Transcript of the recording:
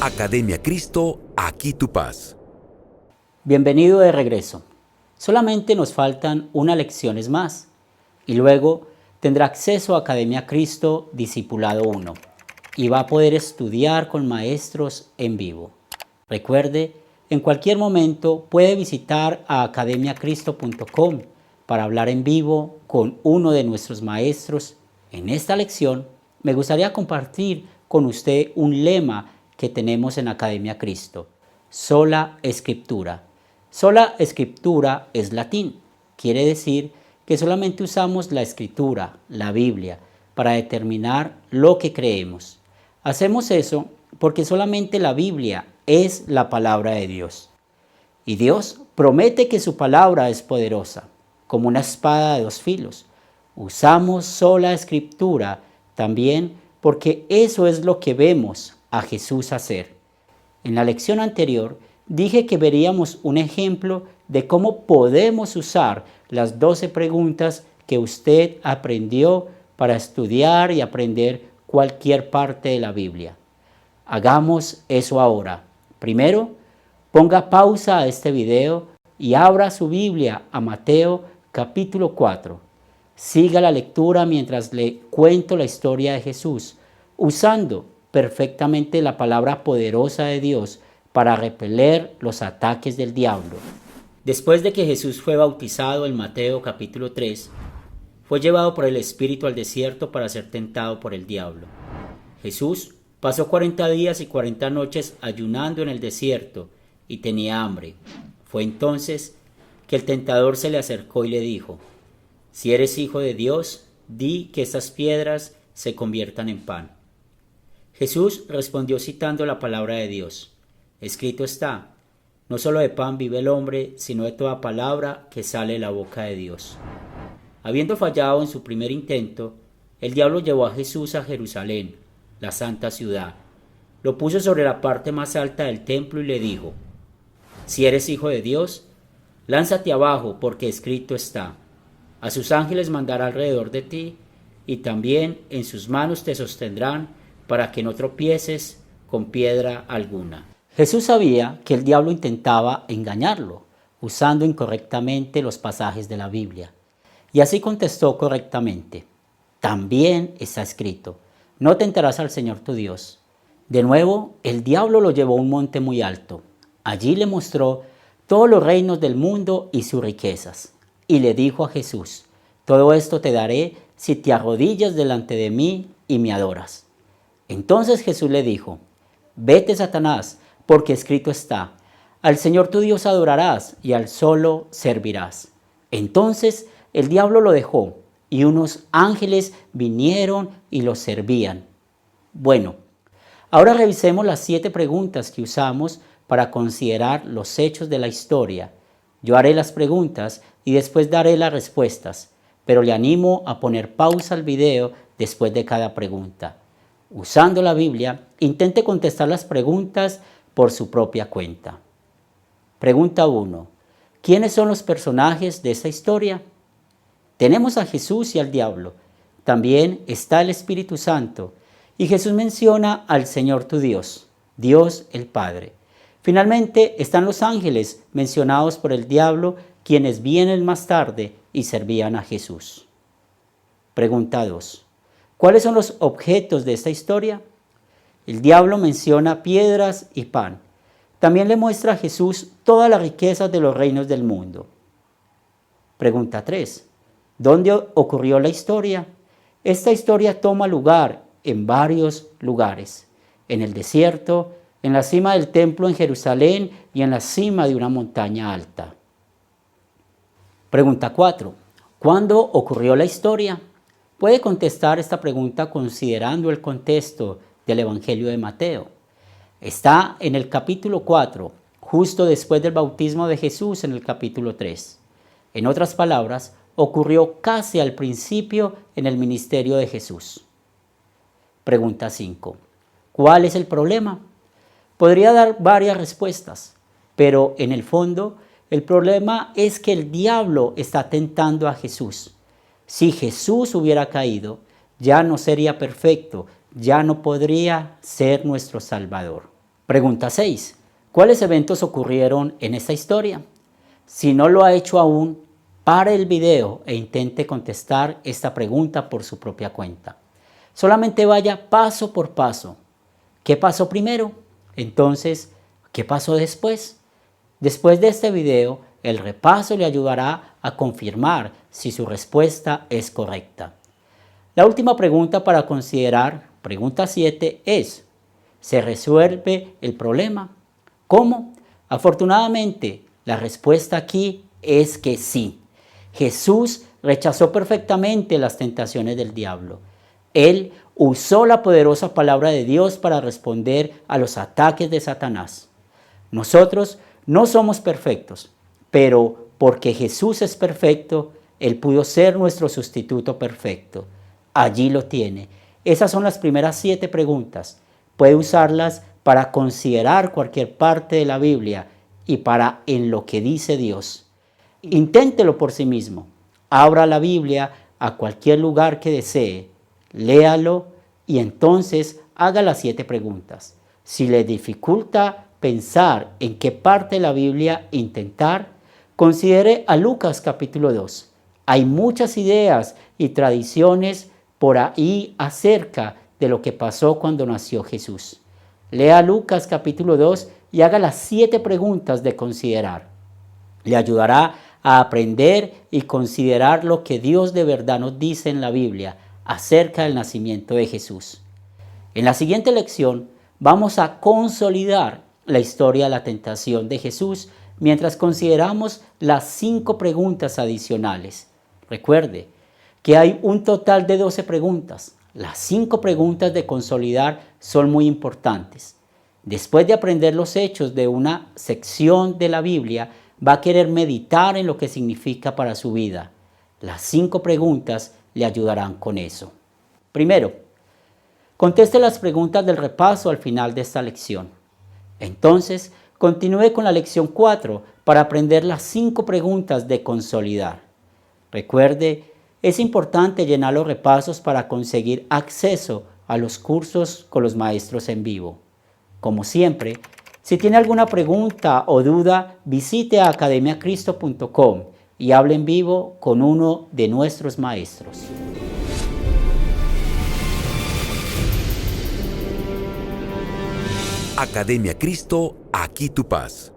Academia Cristo, aquí tu paz. Bienvenido de regreso. Solamente nos faltan unas lecciones más y luego tendrá acceso a Academia Cristo Discipulado 1 y va a poder estudiar con maestros en vivo. Recuerde, en cualquier momento puede visitar a academiacristo.com para hablar en vivo con uno de nuestros maestros. En esta lección me gustaría compartir con usted un lema que tenemos en Academia Cristo: sola escritura. Sola escritura es latín. Quiere decir que solamente usamos la escritura, la Biblia, para determinar lo que creemos. Hacemos eso porque solamente la Biblia es la palabra de Dios. Y Dios promete que su palabra es poderosa, como una espada de dos filos. Usamos sola escritura también porque eso es lo que vemos a Jesús hacer. En la lección anterior dije que veríamos un ejemplo de cómo podemos usar las 12 preguntas que usted aprendió para estudiar y aprender cualquier parte de la Biblia. Hagamos eso ahora. Primero, ponga pausa a este video y abra su Biblia a Mateo capítulo 4. Siga la lectura mientras le cuento la historia de Jesús, usando perfectamente la palabra poderosa de Dios para repeler los ataques del diablo. Después de que Jesús fue bautizado en Mateo capítulo 3, fue llevado por el Espíritu al desierto para ser tentado por el diablo. Jesús pasó 40 días y 40 noches ayunando en el desierto y tenía hambre. Fue entonces que el tentador se le acercó y le dijo: si eres hijo de Dios, di que estas piedras se conviertan en pan. Jesús respondió citando la palabra de Dios: escrito está, no solo de pan vive el hombre, sino de toda palabra que sale de la boca de Dios. Habiendo fallado en su primer intento, el diablo llevó a Jesús a Jerusalén, la santa ciudad. Lo puso sobre la parte más alta del templo y le dijo: si eres hijo de Dios, lánzate abajo, porque escrito está, a sus ángeles mandará alrededor de ti, y también en sus manos te sostendrán, para que no tropieces con piedra alguna. Jesús sabía que el diablo intentaba engañarlo, usando incorrectamente los pasajes de la Biblia. Y así contestó correctamente: también está escrito, no tentarás al Señor tu Dios. De nuevo, el diablo lo llevó a un monte muy alto. Allí le mostró todos los reinos del mundo y sus riquezas. Y le dijo a Jesús: todo esto te daré si te arrodillas delante de mí y me adoras. Entonces Jesús le dijo: vete, Satanás, porque escrito está, al Señor tu Dios adorarás y al solo servirás. Entonces el diablo lo dejó y unos ángeles vinieron y lo servían. Bueno, ahora revisemos las 7 preguntas que usamos para considerar los hechos de la historia. Yo haré las preguntas y después daré las respuestas, pero le animo a poner pausa al video después de cada pregunta. Usando la Biblia, intente contestar las preguntas por su propia cuenta. Pregunta 1. ¿Quiénes son los personajes de esta historia? Tenemos a Jesús y al diablo. También está el Espíritu Santo. Y Jesús menciona al Señor tu Dios, Dios el Padre. Finalmente están los ángeles mencionados por el diablo, quienes vienen más tarde y servían a Jesús. Pregunta 2. ¿Cuáles son los objetos de esta historia? El diablo menciona piedras y pan. También le muestra a Jesús todas las riquezas de los reinos del mundo. Pregunta 3. ¿Dónde ocurrió la historia? Esta historia toma lugar en varios lugares: en el desierto, en la cima del templo en Jerusalén y en la cima de una montaña alta. Pregunta 4. ¿Cuándo ocurrió la historia? Puede contestar esta pregunta considerando el contexto del Evangelio de Mateo. Está en el capítulo 4, justo después del bautismo de Jesús en el capítulo 3. En otras palabras, ocurrió casi al principio en el ministerio de Jesús. Pregunta 5. ¿Cuál es el problema? Podría dar varias respuestas, pero en el fondo el problema es que el diablo está tentando a Jesús. Si Jesús hubiera caído, ya no sería perfecto, ya no podría ser nuestro Salvador. Pregunta 6. ¿Cuáles eventos ocurrieron en esta historia? Si no lo ha hecho aún, pare el video e intente contestar esta pregunta por su propia cuenta. Solamente vaya paso por paso. ¿Qué pasó primero? Entonces, ¿qué pasó después? Después de este video, el repaso le ayudará a confirmar si su respuesta es correcta. La última pregunta para considerar, pregunta 7, es: ¿se resuelve el problema? ¿Cómo? Afortunadamente, la respuesta aquí es que sí. Jesús rechazó perfectamente las tentaciones del diablo. Él usó la poderosa palabra de Dios para responder a los ataques de Satanás. Nosotros no somos perfectos, pero porque Jesús es perfecto, Él pudo ser nuestro sustituto perfecto. Allí lo tiene. Esas son las primeras 7 preguntas. Puede usarlas para considerar cualquier parte de la Biblia y para en lo que dice Dios. Inténtelo por sí mismo. Abra la Biblia a cualquier lugar que desee, léalo y entonces haga las 7 preguntas. Si le dificulta pensar en qué parte de la Biblia intentar, considere a Lucas capítulo 2. Hay muchas ideas y tradiciones por ahí acerca de lo que pasó cuando nació Jesús. Lea Lucas capítulo 2 y haga las 7 preguntas de considerar. Le ayudará a aprender y considerar lo que Dios de verdad nos dice en la Biblia acerca del nacimiento de Jesús. En la siguiente lección vamos a consolidar la historia de la tentación de Jesús mientras consideramos las 5 preguntas adicionales. Recuerde que hay un total de 12 preguntas. Las 5 preguntas de consolidar son muy importantes. Después de aprender los hechos de una sección de la Biblia, va a querer meditar en lo que significa para su vida. Las 5 preguntas le ayudarán con eso. Primero, conteste las preguntas del repaso al final de esta lección. Entonces, continúe con la lección 4 para aprender las 5 preguntas de consolidar. Recuerde, es importante llenar los repasos para conseguir acceso a los cursos con los maestros en vivo. Como siempre, si tiene alguna pregunta o duda, visite a academiacristo.com y hable en vivo con uno de nuestros maestros. Academia Cristo, aquí tu paz.